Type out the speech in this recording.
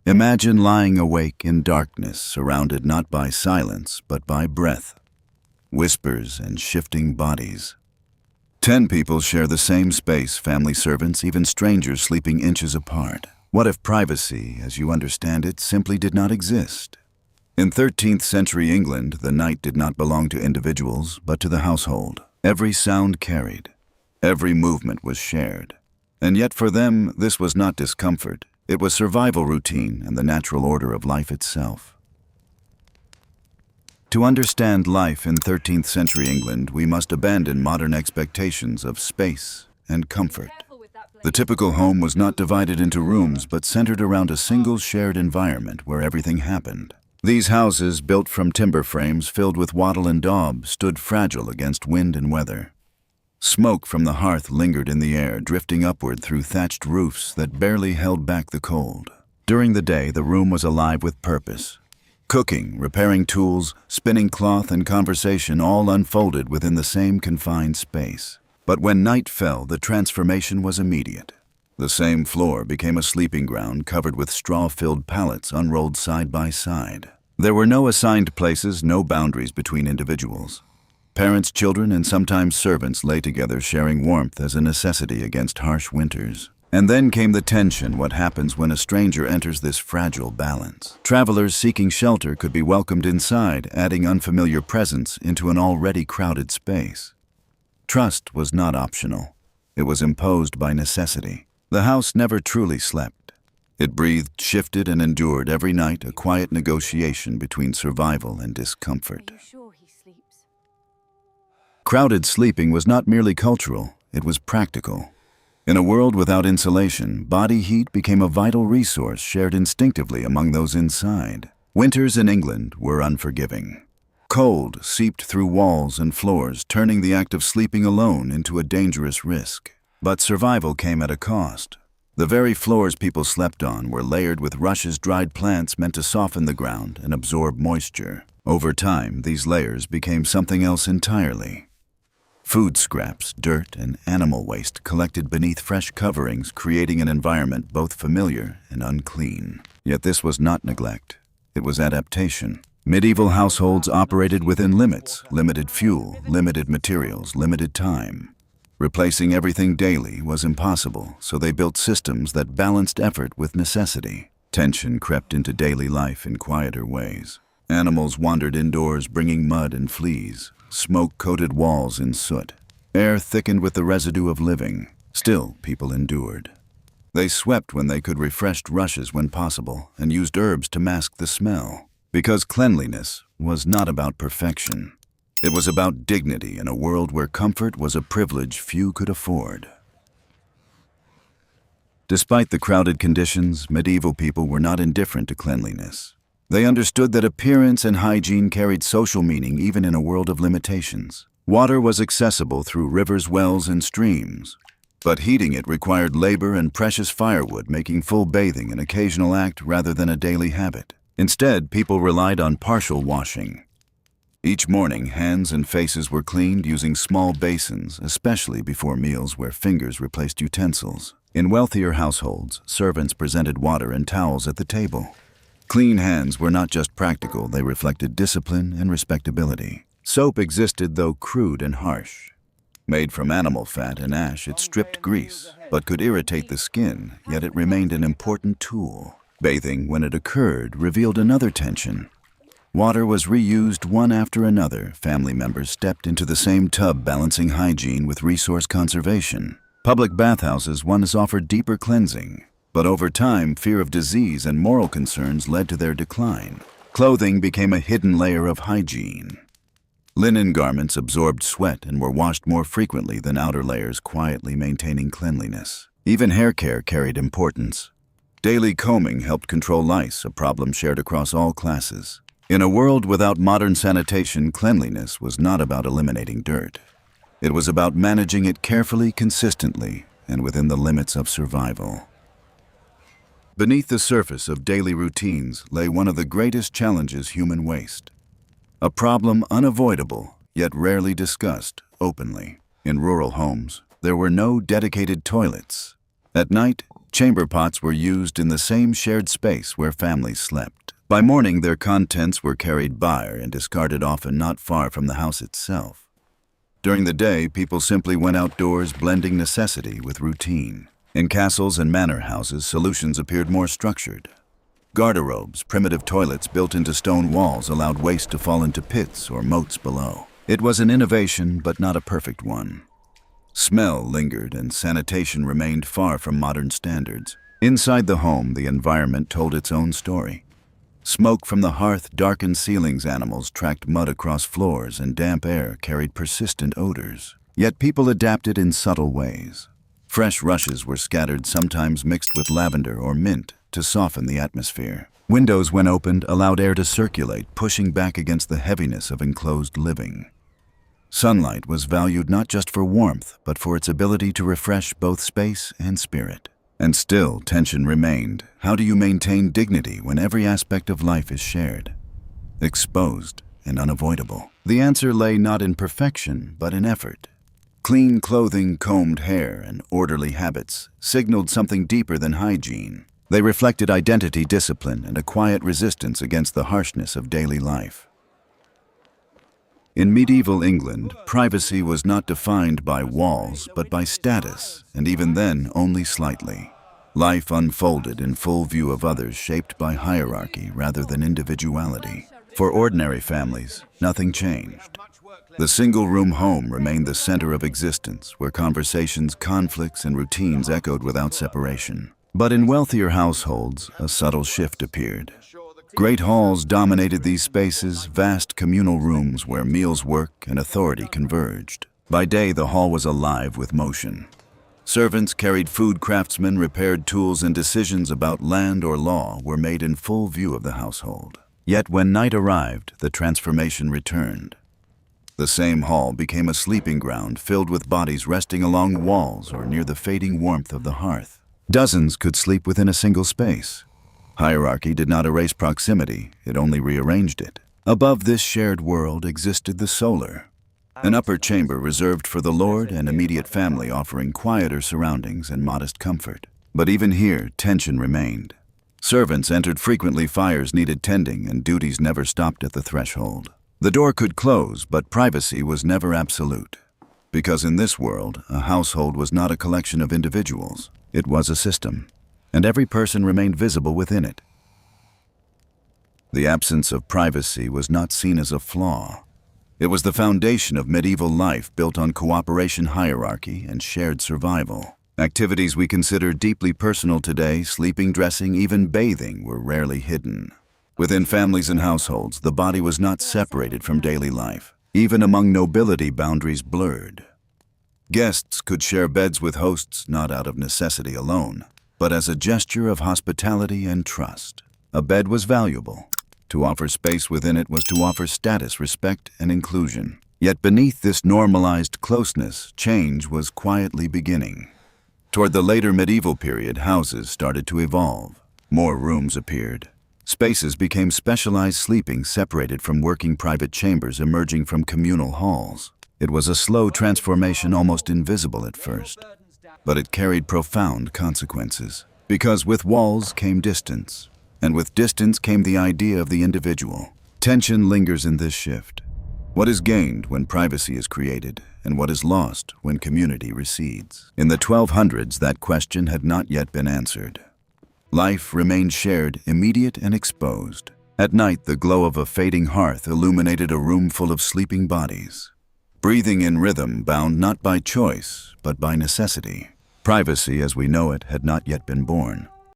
Imagine lying awake in darkness, surrounded not by silence, but by breath, whispers, and shifting bodies. 10 people share the same space, family, servants, even strangers sleeping inches apart. What if privacy, as you understand it, simply did not exist? In 13th century England, the night did not belong to individuals, but to the household. Every sound carried. Every movement was shared. And yet for them, this was not discomfort. It was survival routine and the natural order of life itself. To understand life in 13th century England, we must abandon modern expectations of space and comfort. The typical home was not divided into rooms, but centered around a single shared environment where everything happened. These houses, built from timber frames filled with wattle and daub, stood fragile against wind and weather. Smoke from the hearth lingered in the air, drifting upward through thatched roofs that barely held back the cold. During the day, the room was alive with purpose. Cooking, repairing tools, spinning cloth, and conversation all unfolded within the same confined space. But when night fell, the transformation was immediate. The same floor became a sleeping ground covered with straw-filled pallets unrolled side by side. There were no assigned places, no boundaries between individuals. Parents, children, and sometimes servants lay together, sharing warmth as a necessity against harsh winters. And then came the tension, what happens when a stranger enters this fragile balance. Travelers seeking shelter could be welcomed inside, adding unfamiliar presence into an already crowded space. Trust was not optional. It was imposed by necessity. The house never truly slept. It breathed, shifted, and endured every night, a quiet negotiation between survival and discomfort. Crowded sleeping was not merely cultural, it was practical. In a world without insulation, body heat became a vital resource shared instinctively among those inside. Winters in England were unforgiving. Cold seeped through walls and floors, turning the act of sleeping alone into a dangerous risk. But survival came at a cost. The very floors people slept on were layered with rushes, dried plants meant to soften the ground and absorb moisture. Over time, these layers became something else entirely. Food scraps, dirt, and animal waste collected beneath fresh coverings, creating an environment both familiar and unclean. Yet this was not neglect. It was adaptation. Medieval households operated within limits, limited fuel, limited materials, limited time. Replacing everything daily was impossible, so they built systems that balanced effort with necessity. Tension crept into daily life in quieter ways. Animals wandered indoors, bringing mud and fleas. Smoke coated walls in soot. Air thickened with the residue of living. Still, people endured. They swept when they could, refreshed rushes when possible, and used herbs to mask the smell. Because cleanliness was not about perfection. It was about dignity in a world where comfort was a privilege few could afford. Despite the crowded conditions, medieval people were not indifferent to cleanliness. They understood that appearance and hygiene carried social meaning even in a world of limitations. Water was accessible through rivers, wells, and streams. But heating it required labor and precious firewood, making full bathing an occasional act rather than a daily habit. Instead, people relied on partial washing. Each morning, hands and faces were cleaned using small basins, especially before meals where fingers replaced utensils. In wealthier households, servants presented water and towels at the table. Clean hands were not just practical, they reflected discipline and respectability. Soap existed, though crude and harsh. Made from animal fat and ash, it stripped grease, but could irritate the skin, yet it remained an important tool. Bathing, when it occurred, revealed another tension. Water was reused one after another. Family members stepped into the same tub, balancing hygiene with resource conservation. Public bathhouses once offered deeper cleansing. But over time, fear of disease and moral concerns led to their decline. Clothing became a hidden layer of hygiene. Linen garments absorbed sweat and were washed more frequently than outer layers, quietly maintaining cleanliness. Even hair care carried importance. Daily combing helped control lice, a problem shared across all classes. In a world without modern sanitation, cleanliness was not about eliminating dirt. It was about managing it carefully, consistently, and within the limits of survival. Beneath the surface of daily routines lay one of the greatest challenges: human waste. A problem unavoidable, yet rarely discussed openly. In rural homes, there were no dedicated toilets. At night, Chamber pots were used in the same shared space where families slept. By morning, their contents were carried by and discarded often not far from the house itself. During the day, people simply went outdoors, blending necessity with routine. In castles and manor houses, solutions appeared more structured. Garderobes, primitive toilets built into stone walls, allowed waste to fall into pits or moats below. It was an innovation, but not a perfect one. Smell lingered and sanitation remained far from modern standards. Inside the home, the environment told its own story. Smoke from the hearth darkened ceilings, animals tracked mud across floors, and damp air carried persistent odors. Yet people adapted in subtle ways. Fresh rushes were scattered, sometimes mixed with lavender or mint, to soften the atmosphere. Windows, when opened, allowed air to circulate, pushing back against the heaviness of enclosed living. Sunlight was valued not just for warmth, but for its ability to refresh both space and spirit. And still, tension remained. How do you maintain dignity when every aspect of life is shared, exposed, and unavoidable? The answer lay not in perfection, but in effort. Clean clothing, combed hair, and orderly habits signaled something deeper than hygiene. They reflected identity, discipline, and a quiet resistance against the harshness of daily life. In medieval England, privacy was not defined by walls, but by status, and even then, only slightly. Life unfolded in full view of others, shaped by hierarchy rather than individuality. For ordinary families, nothing changed. The single-room home remained the center of existence, where conversations, conflicts, and routines echoed without separation. But in wealthier households, a subtle shift appeared. Great halls dominated these spaces, vast communal rooms where meals, work, and authority converged. By day, the hall was alive with motion. Servants carried food, craftsmen repaired tools, and decisions about land or law were made in full view of the household. Yet when night arrived, the transformation returned. The same hall became a sleeping ground filled with bodies resting along walls or near the fading warmth of the hearth. Dozens could sleep within a single space. Hierarchy did not erase proximity, it only rearranged it. Above this shared world existed the solar, an upper chamber reserved for the lord and immediate family, offering quieter surroundings and modest comfort. But even here, tension remained. Servants entered frequently, fires needed tending, and duties never stopped at the threshold. The door could close, but privacy was never absolute. Because in this world, a household was not a collection of individuals, it was a system. And every person remained visible within it. The absence of privacy was not seen as a flaw. It was the foundation of medieval life, built on cooperation, hierarchy, and shared survival. Activities we consider deeply personal today, sleeping, dressing, even bathing, were rarely hidden. Within families and households, the body was not separated from daily life. Even among nobility, boundaries blurred. Guests could share beds with hosts not out of necessity alone, but as a gesture of hospitality and trust. A bed was valuable. To offer space within it was to offer status, respect, and inclusion. Yet beneath this normalized closeness, change was quietly beginning. Toward the later medieval period, houses started to evolve. More rooms appeared. Spaces became specialized sleeping, separated from working private chambers emerging from communal halls. It was a slow transformation, almost invisible at first. But it carried profound consequences. Because with walls came distance, and with distance came the idea of the individual. Tension lingers in this shift. What is gained when privacy is created, and what is lost when community recedes? In the 1200s, that question had not yet been answered. Life remained shared, immediate, and exposed. At night, the glow of a fading hearth illuminated a room full of sleeping bodies, breathing in rhythm, bound not by choice, but by necessity. Privacy, as we know it, had not yet been born.